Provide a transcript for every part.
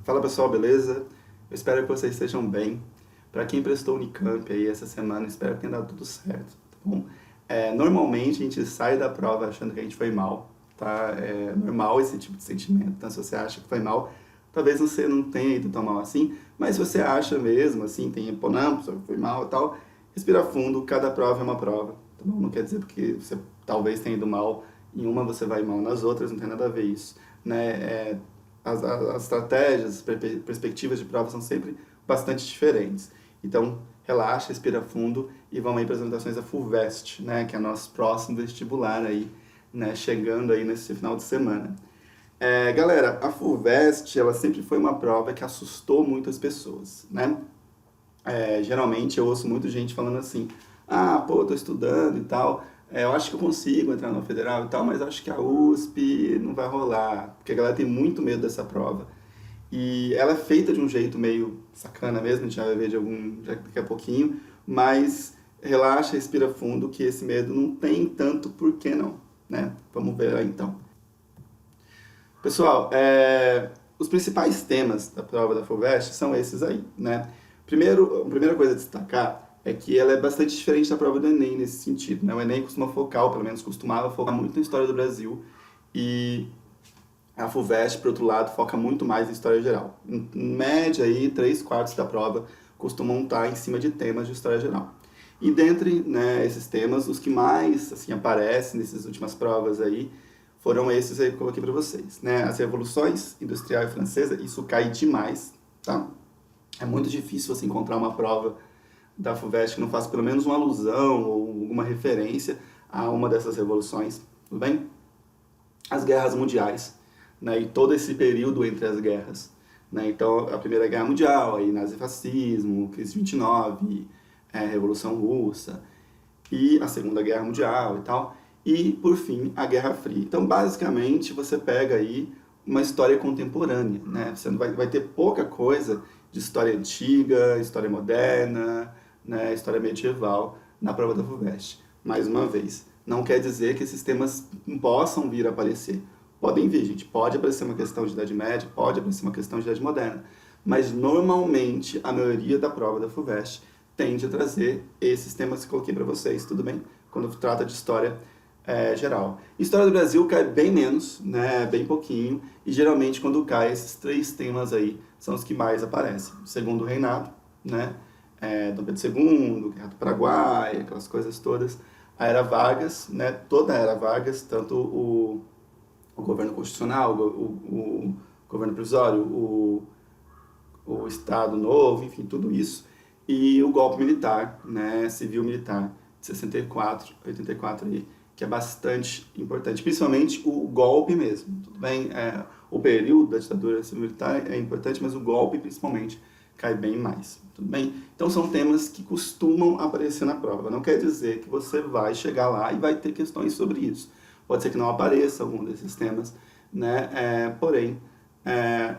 Fala pessoal, beleza? Eu espero que vocês estejam bem. Para quem prestou Unicamp aí essa semana, espero que tenha dado tudo certo, tá bom? Normalmente a gente sai da prova achando que a gente foi mal, tá? É normal esse tipo de sentimento, então se você acha que foi mal, talvez você não tenha ido tão mal assim, mas se você acha mesmo, assim, pô, não, foi mal e tal, respira fundo, cada prova é uma prova, tá bom? Não quer dizer porque você talvez tenha ido mal em uma, você vai mal nas outras, não tem nada a ver isso, né? As estratégias, as perspectivas de prova são sempre bastante diferentes. Então, relaxa, respira fundo e vamos aí para as apresentações da FUVEST, né, que é nosso próximo vestibular aí, né, chegando aí nesse final de semana. Galera, a FUVEST, ela sempre foi uma prova que assustou muitas pessoas, né? Geralmente eu ouço muita gente falando assim, pô, tô estudando e tal, eu acho que eu consigo entrar na federal e tal, mas acho que a USP não vai rolar, porque a galera tem muito medo dessa prova. E ela é feita de um jeito meio sacana mesmo, a gente já vai ver daqui a pouquinho, mas relaxa, respira fundo, que esse medo não tem tanto porquê não, né? Vamos ver aí então. Pessoal, os principais temas da prova da FUVEST são esses aí, né? A primeira coisa a destacar é que ela é bastante diferente da prova do Enem nesse sentido, né? O Enem costuma focar, ou pelo menos costumava focar muito na história do Brasil, e a FUVEST, por outro lado, foca muito mais em história geral. Em média, aí, 3/4 da prova costumam estar em cima de temas de história geral. E dentre, né, esses temas, os que mais assim, aparecem nessas últimas provas aí, foram esses aí que eu coloquei para vocês, né? As revoluções industrial e francesa, isso cai demais, tá? É muito difícil você encontrar uma prova da FUVEST que não faça pelo menos uma alusão ou alguma referência a uma dessas revoluções, tudo bem? As guerras mundiais, né? E todo esse período entre as guerras, né? Então, a Primeira Guerra Mundial, aí nazifascismo, crise de 29, Revolução Russa, e a Segunda Guerra Mundial e tal, e, por fim, a Guerra Fria. Então, basicamente, você pega aí uma história contemporânea, né? Você vai ter pouca coisa de história antiga, história moderna, né? História medieval na prova da FUVEST. Mais uma vez, não quer dizer que esses temas não possam vir a aparecer. Podem vir, gente. Pode aparecer uma questão de Idade Média, pode aparecer uma questão de Idade Moderna. Mas, normalmente, a maioria da prova da FUVEST tende a trazer esses temas que coloquei para vocês, tudo bem? Quando trata de história geral. História do Brasil cai bem menos, né, bem pouquinho, e geralmente quando cai esses 3 temas aí são os que mais aparecem. Segundo Reinado, né, Dom Pedro II, Guerra do Paraguai, aquelas coisas todas. A Era Vargas, né, toda a Era Vargas, tanto o governo constitucional, o governo provisório, o Estado Novo, enfim, tudo isso. E o golpe militar, né, civil-militar, de 64, 84 aí, que é bastante importante, principalmente o golpe mesmo, tudo bem? O período da ditadura civil-militar é importante, mas o golpe, principalmente, cai bem mais, tudo bem? Então são temas que costumam aparecer na prova, não quer dizer que você vai chegar lá e vai ter questões sobre isso. Pode ser que não apareça algum desses temas, né? Porém,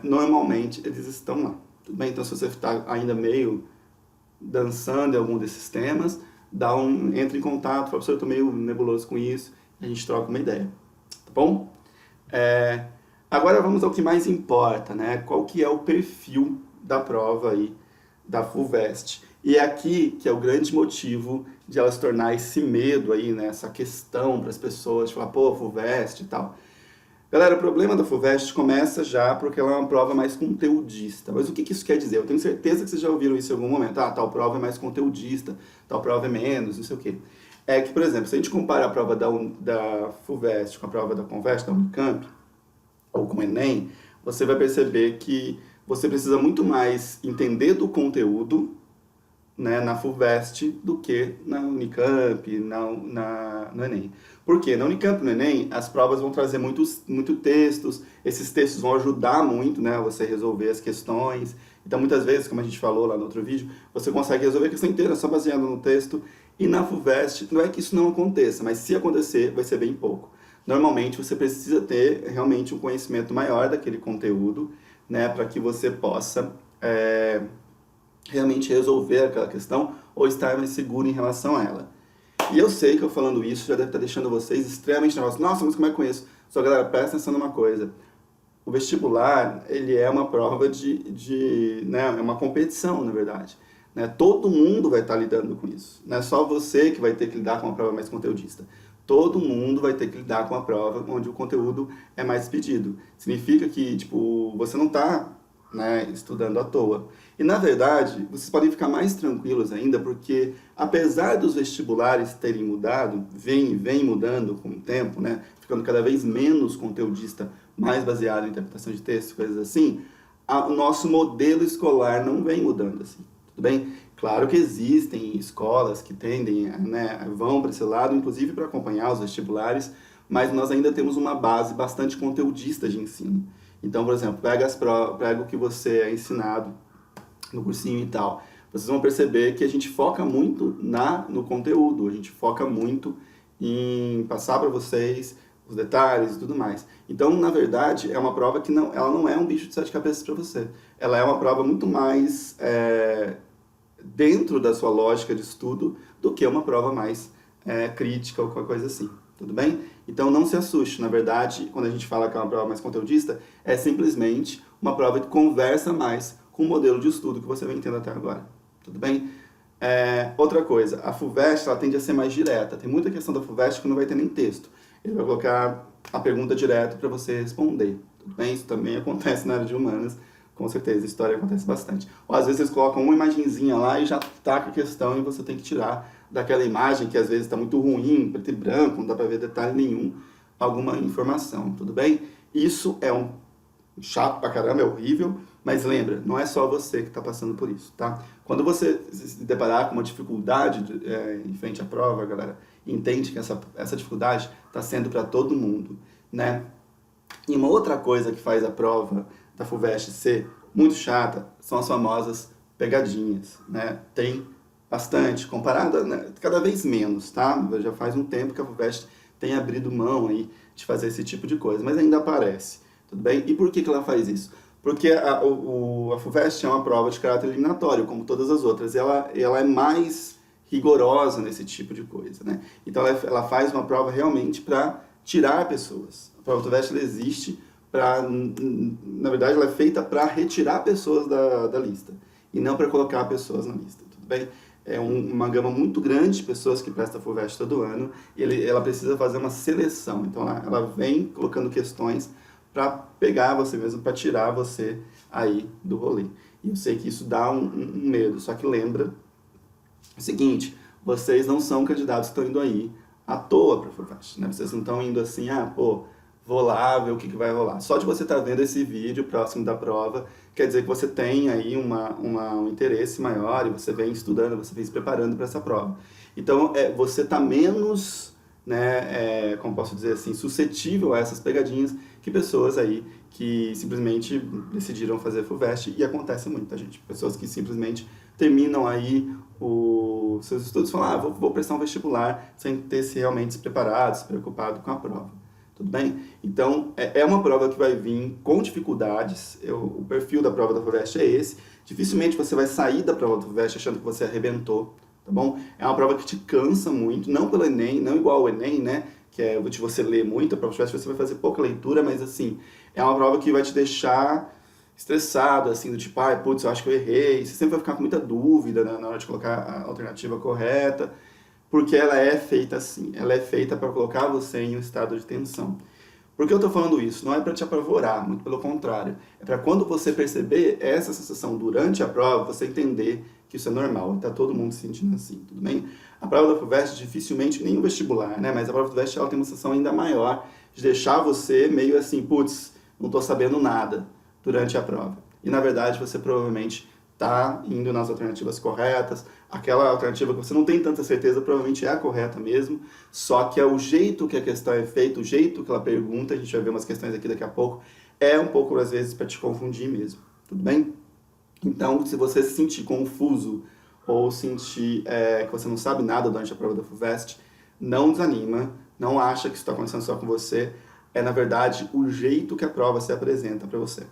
normalmente eles estão lá, tudo bem? Então se você está ainda meio dançando em algum desses temas, entra em contato, professor, eu estou meio nebuloso com isso, a gente troca uma ideia, tá bom? Agora vamos ao que mais importa, né? Qual que é o perfil da prova aí, da FUVEST. E é aqui que é o grande motivo de ela se tornar esse medo aí, né? Essa questão para as pessoas, de falar, pô, FUVEST e tal. Galera, o problema da FUVEST começa já porque ela é uma prova mais conteudista. Mas o que isso quer dizer? Eu tenho certeza que vocês já ouviram isso em algum momento. Tal prova é mais conteudista, tal prova é menos, não sei o quê. É que, por exemplo, se a gente compara a prova da FUVEST com a prova da Convest, da Unicamp, ou com o Enem, você vai perceber que você precisa muito mais entender do conteúdo, né, na FUVEST do que na Unicamp, no Enem. Por quê? Na Unicamp e no Enem, as provas vão trazer muito textos, esses textos vão ajudar muito, né, a você resolver as questões. Então, muitas vezes, como a gente falou lá no outro vídeo, você consegue resolver a questão inteira só baseado no texto. E na FUVEST, não é que isso não aconteça, mas se acontecer, vai ser bem pouco. Normalmente, você precisa ter realmente um conhecimento maior daquele conteúdo, né, para que você possa realmente resolver aquela questão ou estar mais seguro em relação a ela. E eu sei que eu falando isso já deve estar deixando vocês extremamente nervosos. Nossa, mas como é que eu conheço? Só galera, presta atenção numa coisa. o vestibular, ele é uma prova né, é uma competição, na verdade. Né? Todo mundo vai estar lidando com isso. Não é só você que vai ter que lidar com uma prova mais conteudista. Todo mundo vai ter que lidar com a prova onde o conteúdo é mais pedido. Significa que, tipo, você não está, né, estudando à toa. E, na verdade, vocês podem ficar mais tranquilos ainda, porque, apesar dos vestibulares terem mudado, vem mudando com o tempo, né, ficando cada vez menos conteudista, mais baseado em interpretação de texto, coisas assim, o nosso modelo escolar não vem mudando assim. Tudo bem? Claro que existem escolas que tendem, né, vão para esse lado, inclusive para acompanhar os vestibulares, mas nós ainda temos uma base bastante conteudista de ensino. Então, por exemplo, pega o que você é ensinado no cursinho e tal. Vocês vão perceber que a gente foca muito no conteúdo, a gente foca muito em passar para vocês os detalhes e tudo mais. Então, na verdade, é uma prova que ela não é um bicho de sete cabeças para você. Ela é uma prova muito mais dentro da sua lógica de estudo do que uma prova mais crítica ou qualquer coisa assim. Tudo bem? Então, não se assuste. Na verdade, quando a gente fala que é uma prova mais conteudista, é simplesmente uma prova que conversa mais com o modelo de estudo que você vem tendo até agora. Tudo bem? Outra coisa, a FUVEST ela tende a ser mais direta. Tem muita questão da FUVEST que não vai ter nem texto. Ele vai colocar a pergunta direto para você responder. Tudo bem? Isso também acontece na área de humanas, com certeza. História acontece bastante. Ou às vezes eles colocam uma imagenzinha lá e já taca a questão e você tem que tirar daquela imagem que às vezes está muito ruim, preto e branco, não dá para ver detalhe nenhum, alguma informação. Tudo bem? Isso é um chato pra caramba, é horrível, mas lembra, não é só você que está passando por isso, tá? Quando você se deparar com uma dificuldade em frente à prova, galera, entende que essa dificuldade está sendo para todo mundo, né? E uma outra coisa que faz a prova da FUVEST ser muito chata são as famosas pegadinhas, né? Tem bastante, comparada, né, cada vez menos, tá? Já faz um tempo que a FUVEST tem abrido mão aí de fazer esse tipo de coisa, mas ainda aparece, tudo bem? E por que ela faz isso? Porque a FUVEST é uma prova de caráter eliminatório, como todas as outras, ela é mais rigorosa nesse tipo de coisa, né? Então ela faz uma prova realmente para tirar pessoas. A prova FUVEST ela existe para, na verdade, ela é feita para retirar pessoas da lista e não para colocar pessoas na lista, tudo bem? É uma gama muito grande de pessoas que prestam FUVEST todo ano e ela precisa fazer uma seleção. Então ela vem colocando questões para pegar você mesmo, para tirar você aí do rolê. E eu sei que isso dá um medo, só que lembra o seguinte, vocês não são candidatos que estão indo aí à toa para a FUVEST, né? Vocês não estão indo assim, vou lá ver o que vai rolar. Só de você estar vendo esse vídeo próximo da prova, quer dizer que você tem aí um interesse maior e você vem estudando, você vem se preparando para essa prova. Então, você está menos, né, como posso dizer assim, suscetível a essas pegadinhas que pessoas aí que simplesmente decidiram fazer FUVEST, e acontece muito, tá, gente? Pessoas que simplesmente terminam aí os seus estudos e falam, vou prestar um vestibular sem ter se realmente se preparado, se preocupado com a prova. Tudo bem? Então, é uma prova que vai vir com dificuldades, o perfil da prova da FUVEST é esse, dificilmente você vai sair da prova da FUVEST achando que você arrebentou, tá bom? É uma prova que te cansa muito, não pelo Enem, não igual ao Enem, né, que é de você ler muito, a prova FUVEST você vai fazer pouca leitura, mas assim, é uma prova que vai te deixar estressado, assim, do tipo, putz, eu acho que eu errei, você sempre vai ficar com muita dúvida, né, na hora de colocar a alternativa correta, porque ela é feita assim, ela é feita para colocar você em um estado de tensão. Por que eu estou falando isso? Não é para te apavorar, muito pelo contrário. É para quando você perceber essa sensação durante a prova, você entender que isso é normal, está todo mundo se sentindo assim, tudo bem? A prova da FUVEST dificilmente, nem o vestibular, né? Mas a prova da FUVEST ela tem uma sensação ainda maior de deixar você meio assim, putz, não estou sabendo nada durante a prova. E na verdade você provavelmente está indo nas alternativas corretas, aquela alternativa que você não tem tanta certeza provavelmente é a correta mesmo, só que é o jeito que a questão é feita, o jeito que ela pergunta, a gente vai ver umas questões aqui daqui a pouco, é um pouco às vezes para te confundir mesmo, tudo bem? Então, se você se sentir confuso ou sentir que você não sabe nada durante a prova da FUVEST, não desanima, não acha que isso está acontecendo só com você, é na verdade o jeito que a prova se apresenta para você,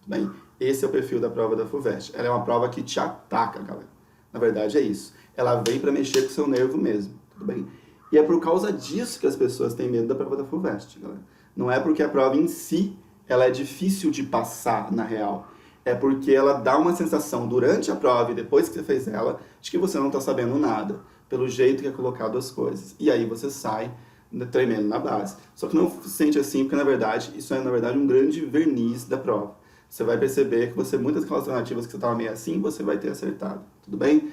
tudo bem? Esse é o perfil da prova da FUVEST. Ela é uma prova que te ataca, galera. Na verdade é isso. Ela vem para mexer com o seu nervo mesmo, tudo bem? E é por causa disso que as pessoas têm medo da prova da FUVEST, galera. Não é porque a prova em si ela é difícil de passar na real. É porque ela dá uma sensação durante a prova e depois que você fez ela, de que você não está sabendo nada, pelo jeito que é colocado as coisas. E aí você sai tremendo na base. Só que não se sente assim, porque na verdade, isso é na verdade um grande verniz da prova. Você vai perceber que você, muitas daquelas alternativas que você estava meio assim, você vai ter acertado. Tudo bem?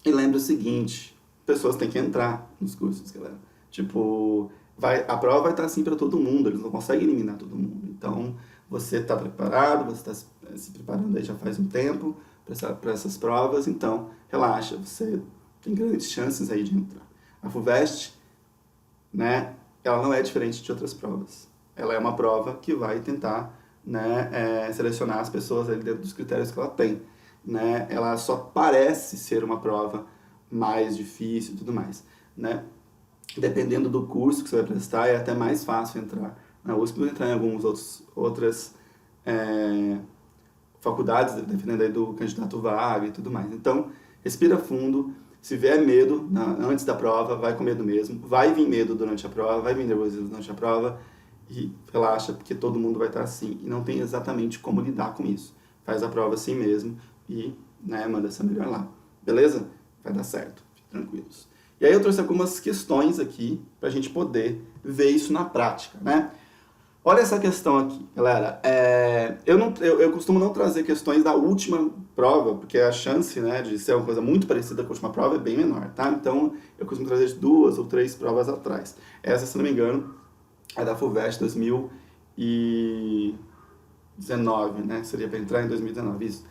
E lembra o seguinte, pessoas têm que entrar nos cursos, galera. Tipo, a prova vai estar assim para todo mundo, eles não conseguem eliminar todo mundo. Então, você está preparado, você está se preparando aí já faz um tempo para essas provas, então relaxa, você tem grandes chances aí de entrar. A FUVEST, né, ela não é diferente de outras provas. Ela é uma prova que vai tentar, né, selecionar as pessoas ali dentro dos critérios que ela tem. Né? Ela só parece ser uma prova mais difícil e tudo mais. Né? Dependendo do curso que você vai prestar, é até mais fácil entrar na USP do que entrar em algumas outras faculdades, dependendo aí do candidato vaga e tudo mais. Então, respira fundo. Se vier medo antes da prova, vai com medo mesmo. Vai vir medo durante a prova, vai vir nervosismo durante a prova. E relaxa, porque todo mundo vai estar assim. E não tem exatamente como lidar com isso. Faz a prova assim mesmo e, né, manda essa melhor lá. Beleza? Vai dar certo. Fiquem tranquilos. E aí eu trouxe algumas questões aqui para a gente poder ver isso na prática, né? Olha essa questão aqui, galera. Eu costumo não trazer questões da última prova, porque a chance, né, de ser uma coisa muito parecida com a última prova é bem menor, tá? Então, eu costumo trazer 2 ou 3 provas atrás. Essa, se não me engano, é da FUVEST 2019, né? Seria para entrar em 2019, isso.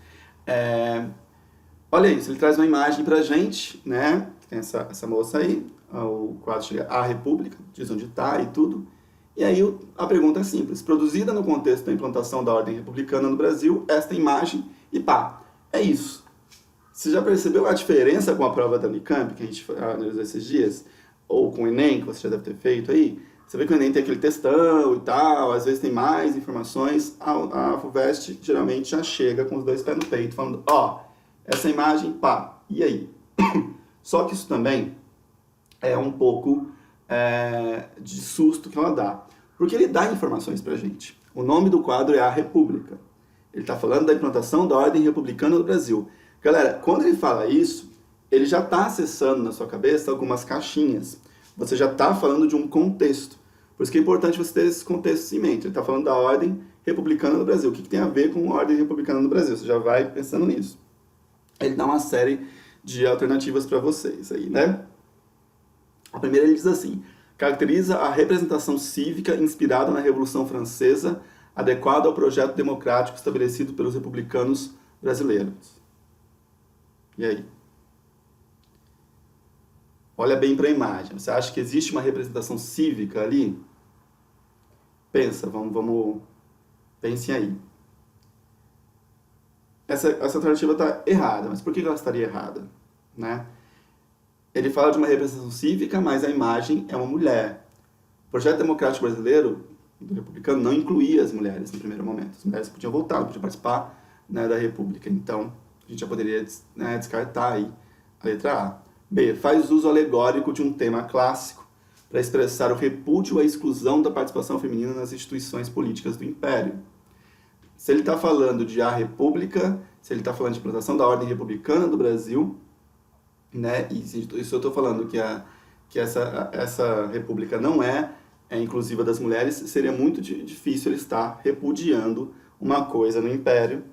Olha isso, ele traz uma imagem pra gente, né? Tem essa moça aí, o quadro chega A República, diz onde está e tudo. E aí a pergunta é simples. Produzida no contexto da implantação da ordem republicana no Brasil, esta imagem, e pá, é isso. Você já percebeu a diferença com a prova da Unicamp, que a gente analisou esses dias? Ou com o Enem, que você já deve ter feito aí? Você vê que o Enem tem aquele textão e tal, às vezes tem mais informações. A FUVEST geralmente já chega com os 2 pés no peito, falando, essa imagem, pá, e aí? Só que isso também é um pouco de susto que ela dá. Porque ele dá informações pra gente. O nome do quadro é A República. Ele está falando da implantação da ordem republicana do Brasil. Galera, quando ele fala isso, ele já está acessando na sua cabeça algumas caixinhas. Você já está falando de um contexto. Por isso que é importante você ter esse contexto em mente. Ele está falando da ordem republicana do Brasil. O que tem a ver com a ordem republicana do Brasil? Você já vai pensando nisso. Ele dá uma série de alternativas para vocês aí, né? A primeira ele diz assim: caracteriza a representação cívica inspirada na Revolução Francesa, adequada ao projeto democrático estabelecido pelos republicanos brasileiros. E aí? Olha bem para a imagem. Você acha que existe uma representação cívica ali? Pensa, vamos pensem aí. Essa alternativa está errada, mas por que ela estaria errada? Né? Ele fala de uma representação cívica, mas a imagem é uma mulher. O projeto democrático brasileiro, do republicano, não incluía as mulheres no primeiro momento. As mulheres podiam votar, não podiam participar, né, da república. Então, a gente já poderia, né, descartar aí a letra A. B. Faz uso alegórico de um tema clássico para expressar o repúdio à exclusão da participação feminina nas instituições políticas do Império. Se ele está falando de A República, se ele está falando de implantação da ordem republicana do Brasil, né, e se eu estou falando que essa república não é inclusiva das mulheres, seria muito difícil ele estar repudiando uma coisa no Império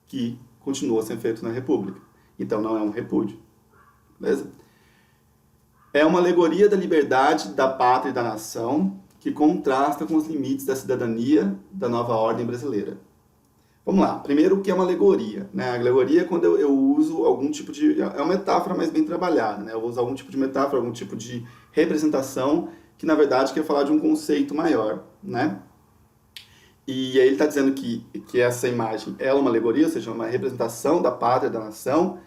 que continua sendo feito na república. Então não é um repúdio. Beleza? É uma alegoria da liberdade, da pátria e da nação que contrasta com os limites da cidadania da nova ordem brasileira. Vamos lá. Primeiro, o que é uma alegoria? Né? A alegoria é quando eu uso algum tipo de... É uma metáfora, mas bem trabalhada. Né? Eu vou usar algum tipo de metáfora, algum tipo de representação que, na verdade, quer falar de um conceito maior. Né? E aí ele está dizendo que essa imagem é uma alegoria, ou seja, uma representação da pátria, da nação,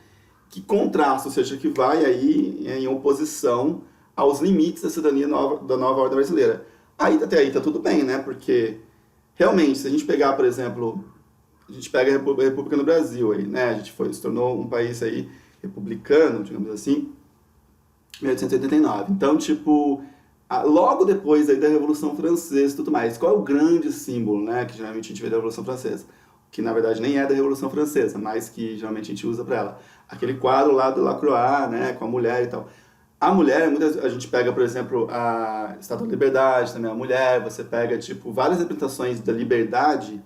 que contrasta, ou seja, que vai aí em oposição aos limites da cidadania da nova ordem brasileira. Até aí está tudo bem, né? Porque, realmente, se a gente pegar, por exemplo... A gente pega a República no Brasil aí, né? A gente se tornou um país aí republicano, digamos assim, em 1889. Então, tipo, Logo depois aí da Revolução Francesa e tudo mais. Qual é o grande símbolo, né, que geralmente a gente vê da Revolução Francesa? Que na verdade nem é da Revolução Francesa, mas que geralmente a gente usa para ela. Aquele quadro lá do Lacroix, né, com a mulher e tal. A mulher, a gente pega, por exemplo, a Estátua da Liberdade, também a mulher, você pega, tipo, várias representações da liberdade,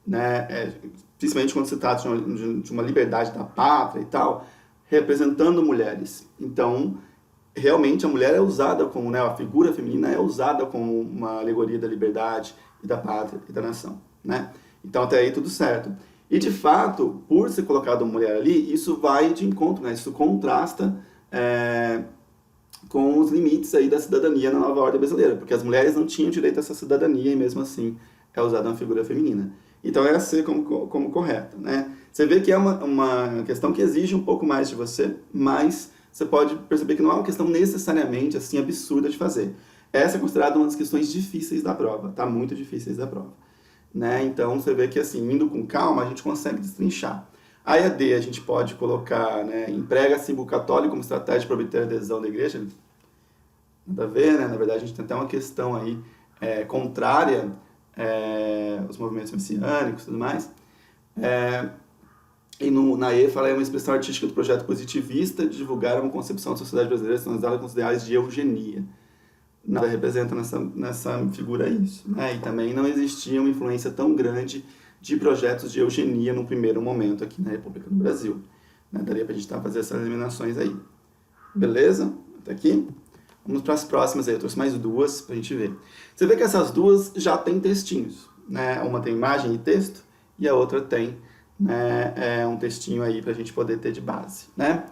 né, principalmente quando se trata de uma liberdade da pátria e tal, representando mulheres. Então, realmente a mulher é usada como, né, a figura feminina é usada como uma alegoria da liberdade e da pátria e da nação, né? Então até aí tudo certo. E de fato, por ser colocado uma mulher ali, isso vai de encontro, né? Isso contrasta com os limites aí da cidadania na nova ordem brasileira, porque as mulheres não tinham direito a essa cidadania e mesmo assim é usada uma figura feminina. Então é assim como correto, né? Você vê que é uma questão que exige um pouco mais de você, mas você pode perceber que não é uma questão necessariamente assim absurda de fazer. Essa é considerada uma das questões difíceis da prova, tá? Muito difíceis da prova, né? Então você vê que assim, indo com calma, a gente consegue destrinchar. A EAD a gente pode colocar, né, emprega símbolo católico como estratégia para obter a adesão da igreja. Nada a ver, né? Na verdade a gente tem até uma questão aí contrária aos movimentos messiânicos e tudo mais. E na E fala, é uma expressão artística do projeto positivista de divulgar uma concepção da sociedade brasileira sinalizada com os ideais de eugenia. Nada representa nessa figura isso, né? E também não existia uma influência tão grande de projetos de eugenia no primeiro momento aqui na República do Brasil, né? Daria pra gente fazer essas eliminações aí. Beleza? Até aqui? Vamos para as próximas aí, eu trouxe mais duas pra gente ver. Você vê que essas duas já tem textinhos, né? Uma tem imagem e texto e a outra tem, né, um textinho aí pra gente poder ter de base, né?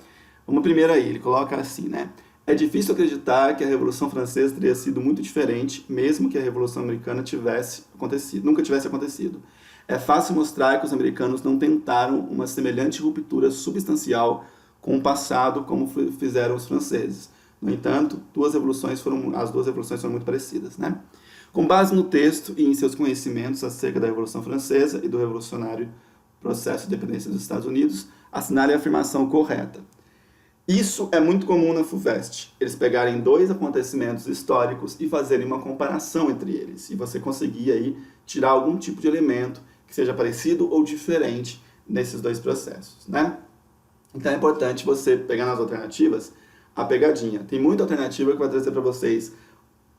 Uma primeira aí, ele coloca assim, né? É difícil acreditar que a Revolução Francesa teria sido muito diferente, mesmo que a Revolução Americana nunca tivesse acontecido. É fácil mostrar que os americanos não tentaram uma semelhante ruptura substancial com o passado como fizeram os franceses. No entanto, as duas revoluções foram muito parecidas, né? Com base no texto e em seus conhecimentos acerca da Revolução Francesa e do revolucionário processo de independência dos Estados Unidos, assinale a afirmação correta. Isso é muito comum na FUVEST, eles pegarem dois acontecimentos históricos e fazerem uma comparação entre eles, e você conseguir aí tirar algum tipo de elemento que seja parecido ou diferente nesses dois processos, né? Então é importante você pegar nas alternativas a pegadinha. Tem muita alternativa que vai trazer para vocês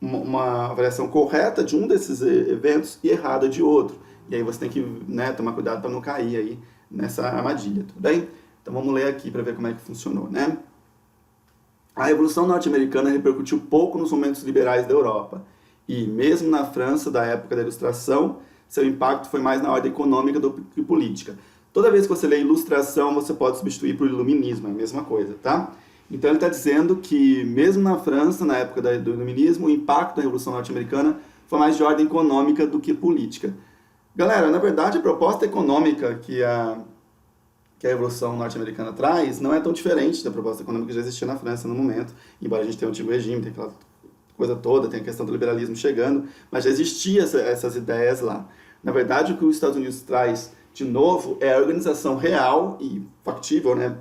uma avaliação correta de um desses eventos e errada de outro. E aí você tem que, né, tomar cuidado para não cair aí nessa armadilha, tudo bem? Então vamos ler aqui para ver como é que funcionou, né? A Revolução Norte-Americana repercutiu pouco nos momentos liberais da Europa. E mesmo na França da época da Ilustração, seu impacto foi mais na ordem econômica do que política. Toda vez que você lê Ilustração, você pode substituir por Iluminismo, é a mesma coisa, tá? Então ele está dizendo que mesmo na França, na época do Iluminismo, o impacto da Revolução Norte-Americana foi mais de ordem econômica do que política. Galera, na verdade, a proposta econômica que a Revolução Norte-Americana traz não é tão diferente da proposta econômica que já existia na França no momento, embora a gente tenha o antigo regime, tem aquela coisa toda, tem a questão do liberalismo chegando, mas já existiam essas ideias lá. Na verdade, o que os Estados Unidos traz de novo é a organização real e factível, né,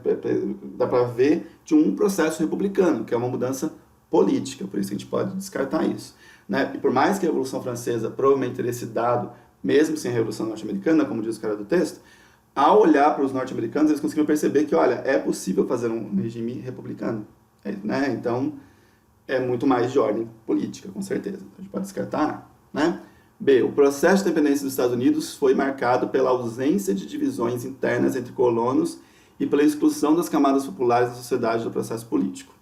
dá para ver, de um processo republicano, que é uma mudança política, por isso que a gente pode descartar isso, né? E por mais que a Revolução Francesa provavelmente teria se dado mesmo sem a Revolução Norte-Americana, como diz o cara do texto, ao olhar para os norte-americanos, eles conseguiram perceber que, olha, é possível fazer um regime republicano, né? Então, é muito mais de ordem política, com certeza. A gente pode descartar, né? B. O processo de independência dos Estados Unidos foi marcado pela ausência de divisões internas entre colonos e pela exclusão das camadas populares da sociedade do processo político.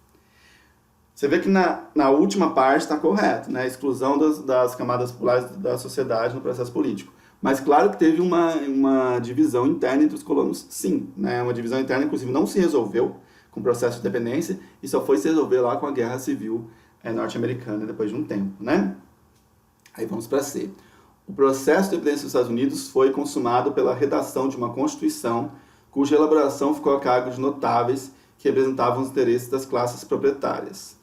Você vê que na última parte está correto, né? A exclusão das camadas populares da sociedade no processo político. Mas claro que teve uma divisão interna entre os colonos, sim, né? Uma divisão interna, inclusive, não se resolveu com o processo de independência e só foi se resolver lá com a Guerra Civil norte-americana depois de um tempo, né? Aí vamos para C. O processo de independência dos Estados Unidos foi consumado pela redação de uma Constituição cuja elaboração ficou a cargo de notáveis que representavam os interesses das classes proprietárias.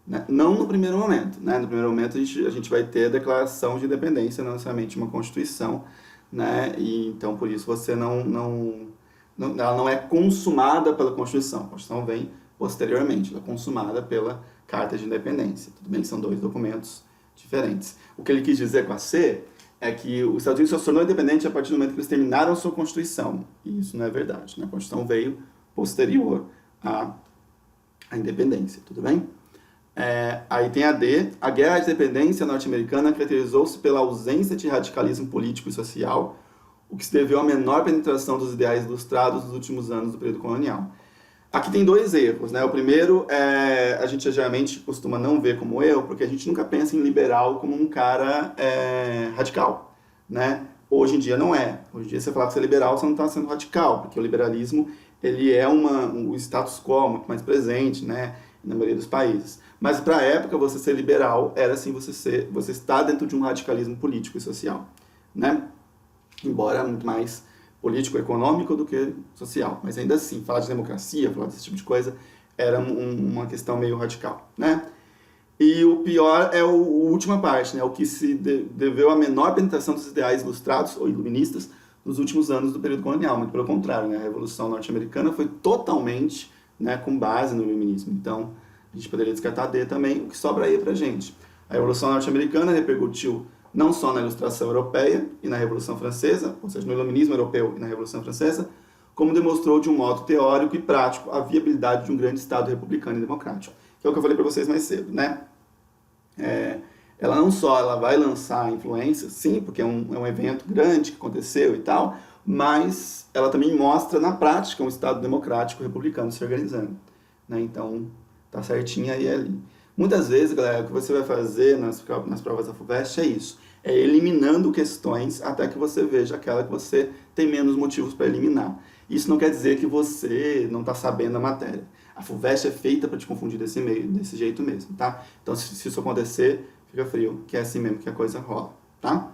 Né? Não no primeiro momento. Né? No primeiro momento a gente vai ter a declaração de independência, não necessariamente uma Constituição, né? E então por isso você ela não é consumada pela Constituição. A Constituição vem posteriormente, ela é consumada pela Carta de Independência. Tudo bem que são dois documentos diferentes. O que ele quis dizer com a C é que os Estados Unidos só se tornou independente a partir do momento que eles terminaram a sua Constituição. E isso não é verdade, né? A Constituição veio posterior à independência, tudo bem? Aí tem a D. A Guerra de Independência norte-americana caracterizou-se pela ausência de radicalismo político e social, o que se deveu à menor penetração dos ideais ilustrados nos últimos anos do período colonial. Aqui tem dois erros, né? O primeiro é, a gente geralmente costuma não ver como erro, porque a gente nunca pensa em liberal como um cara radical, né? Hoje em dia não é. Hoje em dia você falar que você é liberal, você não está sendo radical, porque o liberalismo ele é um status quo muito mais presente, né? Na maioria dos países. Mas para a época, você ser liberal era assim, você está dentro de um radicalismo político e social, né? Embora muito mais político-econômico do que social. Mas ainda assim, falar de democracia, falar desse tipo de coisa, era uma questão meio radical, né? E o pior é a última parte, né? O que se deveu à menor penetração dos ideais ilustrados ou iluministas nos últimos anos do período colonial. Muito pelo contrário, né? A Revolução Norte-Americana foi totalmente, né, com base no iluminismo. Então, a gente poderia descartar D também, o que sobra aí pra gente. A Revolução Norte-Americana repercutiu não só na Ilustração Europeia e na Revolução Francesa, ou seja, no Iluminismo Europeu e na Revolução Francesa, como demonstrou de um modo teórico e prático a viabilidade de um grande Estado republicano e democrático. Que é o que eu falei para vocês mais cedo, né? Ela não só ela vai lançar influência, sim, porque é um evento grande que aconteceu e tal, mas ela também mostra na prática um Estado democrático republicano se organizando, né? Então, tá certinho aí ali. Muitas vezes, galera, o que você vai fazer nas provas da FUVEST é isso. É eliminando questões até que você veja aquela que você tem menos motivos para eliminar. Isso não quer dizer que você não está sabendo a matéria. A FUVEST é feita para te confundir desse jeito mesmo, tá? Então, se isso acontecer, fica frio, que é assim mesmo que a coisa rola, tá?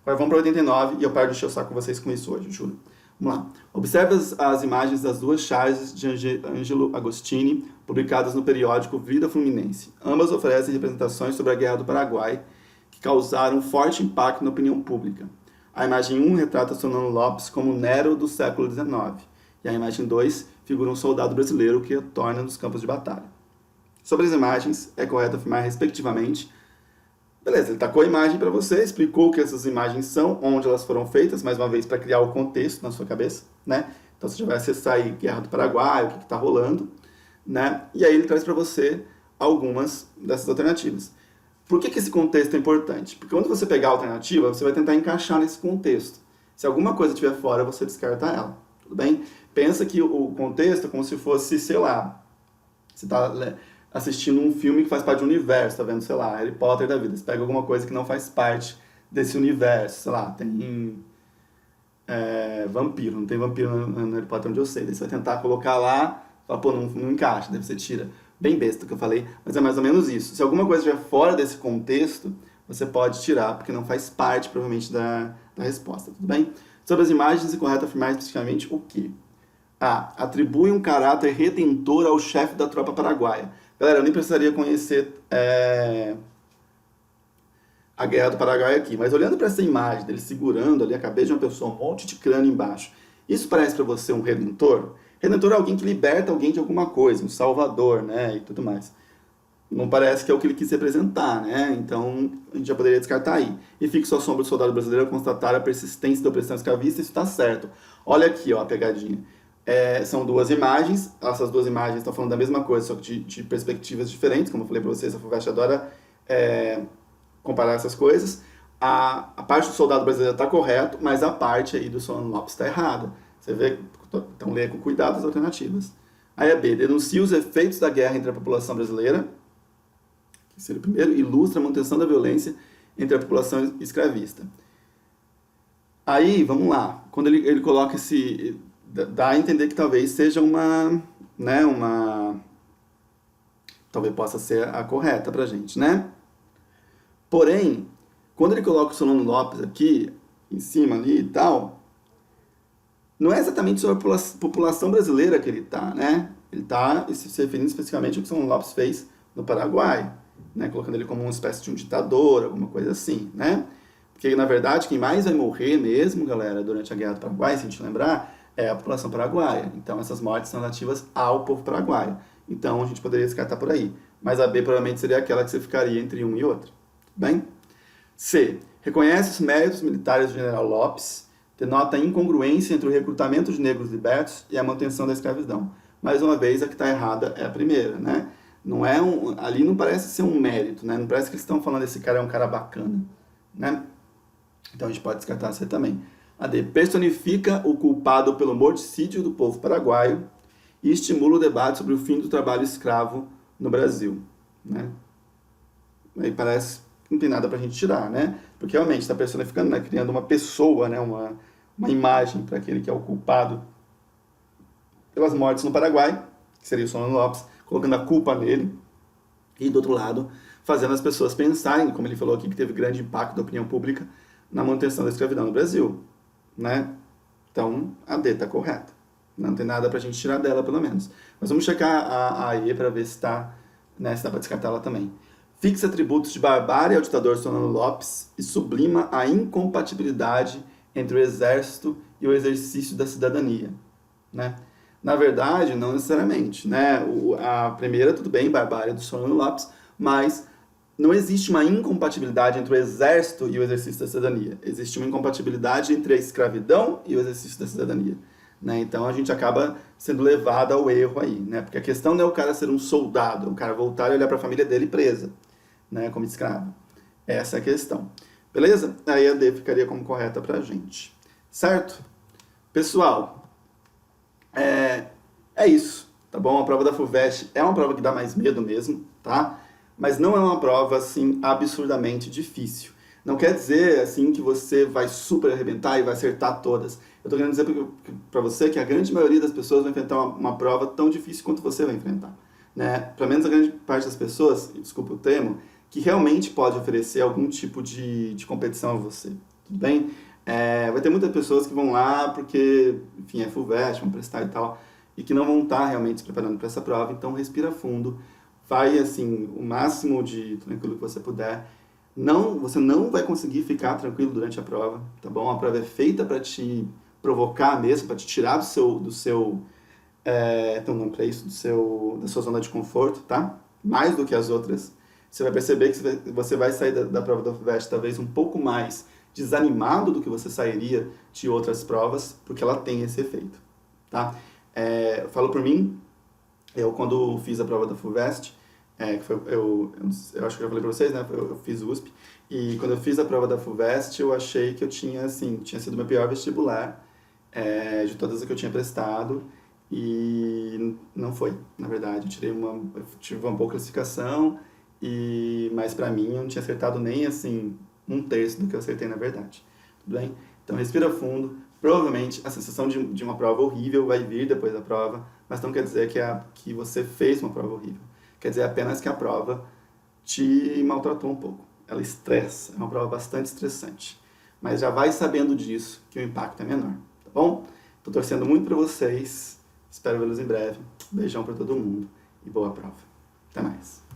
Agora vamos para 89 e eu paro de encher o saco com vocês com isso hoje, juro. Vamos lá. Observe as imagens das duas charges de Angelo Agostini, publicadas no periódico Vida Fluminense. Ambas oferecem representações sobre a Guerra do Paraguai, que causaram forte impacto na opinião pública. A imagem 1 retrata Solano Lopes como Nero do século XIX, e a imagem 2 figura um soldado brasileiro que retorna dos campos de batalha. Sobre as imagens, é correto afirmar, respectivamente, beleza, ele tacou a imagem para você, explicou o que essas imagens são, onde elas foram feitas, mais uma vez, para criar o contexto na sua cabeça, né? Então você já vai acessar aí Guerra do Paraguai, o que está rolando, né? E aí ele traz para você algumas dessas alternativas. Por que esse contexto é importante? Porque quando você pegar a alternativa, você vai tentar encaixar nesse contexto. Se alguma coisa estiver fora, você descarta ela, tudo bem? Pensa que o contexto é como se fosse, sei lá, você está assistindo um filme que faz parte do universo, tá vendo, sei lá, Harry Potter da vida. Você pega alguma coisa que não faz parte desse universo, sei lá, tem vampiro, não tem vampiro no Harry Potter onde eu sei. Daí você vai tentar colocar lá, fala, pô, não encaixa, daí você tira. Bem besta o que eu falei, mas é mais ou menos isso. Se alguma coisa estiver fora desse contexto, você pode tirar, porque não faz parte, provavelmente, da resposta, tudo bem? Sobre as imagens, é correto afirmar especificamente o quê? A. Atribui um caráter redentor ao chefe da tropa paraguaia. Galera, eu nem precisaria conhecer a Guerra do Paraguai aqui, mas olhando para essa imagem dele segurando ali a cabeça de uma pessoa, um monte de crânio embaixo, isso parece para você um redentor? Redentor é alguém que liberta alguém de alguma coisa, um salvador, né, e tudo mais. Não parece que é o que ele quis representar, né? Então a gente já poderia descartar aí. E fixa a sombra do soldado brasileiro ao constatar a persistência da opressão escravista, isso está certo. Olha aqui, ó, a pegadinha. São duas imagens, essas duas imagens estão falando da mesma coisa, só que de perspectivas diferentes, como eu falei para vocês, a FUVEST adora comparar essas coisas. A parte do soldado brasileiro está correto, mas a parte aí do Solano Lopes está errada. Você vê, então leia com cuidado as alternativas. Aí a B, denuncia os efeitos da guerra entre a população brasileira, que seria o primeiro, ilustra a manutenção da violência entre a população escravista. Aí, vamos lá, quando ele coloca esse... dá a entender que talvez seja talvez possa ser a correta pra gente, né? Porém, quando ele coloca o Solano Lopes aqui, em cima ali e tal, não é exatamente sobre a população brasileira que ele tá, né? Ele tá se referindo especificamente ao que o Solano Lopes fez no Paraguai, né? Colocando ele como uma espécie de um ditador, alguma coisa assim, né? Porque, na verdade, quem mais vai morrer mesmo, galera, durante a Guerra do Paraguai, se a gente lembrar, é a população paraguaia. Então, essas mortes são relativas ao povo paraguaio. Então, a gente poderia descartar por aí. Mas a B provavelmente seria aquela que você ficaria entre um e outro. Bem? C. Reconhece os méritos militares do general Lopes, denota incongruência entre o recrutamento de negros libertos e a manutenção da escravidão. Mais uma vez, a que está errada é a primeira, né? Não é ali não parece ser um mérito, né? Não parece que eles estão falando esse cara é um cara bacana, né? Então a gente pode descartar C também. A D. Personifica o culpado pelo morticídio do povo paraguaio e estimula o debate sobre o fim do trabalho escravo no Brasil, né? Aí parece que não tem nada pra gente tirar, né? Porque realmente está personificando, né? Criando uma pessoa, né? Uma imagem para aquele que é o culpado pelas mortes no Paraguai, que seria o Solano Lopes, colocando a culpa nele. E do outro lado, fazendo as pessoas pensarem, como ele falou aqui, que teve grande impacto da opinião pública na manutenção da escravidão no Brasil, né? Então, a D está correta. Não tem nada pra gente tirar dela, pelo menos. Mas vamos checar a E para ver se tá, né, se dá para descartar ela também. Fixa atributos de barbárie ao ditador Solano Lopes e sublima a incompatibilidade entre o exército e o exercício da cidadania, né? Na verdade, não necessariamente, né? A primeira, tudo bem, barbárie do Solano Lopes, mas não existe uma incompatibilidade entre o exército e o exercício da cidadania. Existe uma incompatibilidade entre a escravidão e o exercício da cidadania, né? Então a gente acaba sendo levado ao erro aí, né? Porque a questão não é o cara ser um soldado, o cara voltar e olhar para a família dele presa, né, como escravo. Essa é a questão. Beleza? Aí a D ficaria como correta pra gente. Certo? Pessoal, é isso, tá bom? A prova da FUVEST é uma prova que dá mais medo mesmo, tá? Mas não é uma prova, assim, absurdamente difícil. Não quer dizer, assim, que você vai super arrebentar e vai acertar todas. Eu tô querendo dizer pra você que a grande maioria das pessoas vai enfrentar uma prova tão difícil quanto você vai enfrentar, né? Pelo menos a grande parte das pessoas, e desculpa o termo, que realmente pode oferecer algum tipo de competição a você, tudo bem? Vai ter muitas pessoas que vão lá porque, enfim, é FUVEST, vão prestar e tal, e que não vão estar realmente se preparando para essa prova, então respira fundo, vai, assim, o máximo de tranquilo que você puder. Você não vai conseguir ficar tranquilo durante a prova, tá bom? A prova é feita para te provocar mesmo, para te tirar então, para isso, da sua zona de conforto, tá? Mais do que as outras. Você vai perceber que você vai sair da prova da FUVEST talvez um pouco mais desanimado do que você sairia de outras provas, porque ela tem esse efeito, tá? Eu falo por mim, eu quando fiz a prova da FUVEST, que foi, eu acho que eu já falei pra vocês, né? Eu fiz USP, e quando eu fiz a prova da FUVEST, eu achei que eu tinha sido o meu pior vestibular, de todas as que eu tinha prestado, e não foi, na verdade. Eu tive uma boa classificação, mas pra mim eu não tinha acertado nem assim um terço do que eu acertei na verdade. Tudo bem? Então respira fundo. Provavelmente a sensação de uma prova horrível vai vir depois da prova, mas não quer dizer que você fez uma prova horrível. Quer dizer apenas que a prova te maltratou um pouco. Ela estressa, é uma prova bastante estressante. Mas já vai sabendo disso, que o impacto é menor, tá bom? Tô torcendo muito para vocês. Espero vê-los em breve. Beijão para todo mundo e boa prova. Até mais.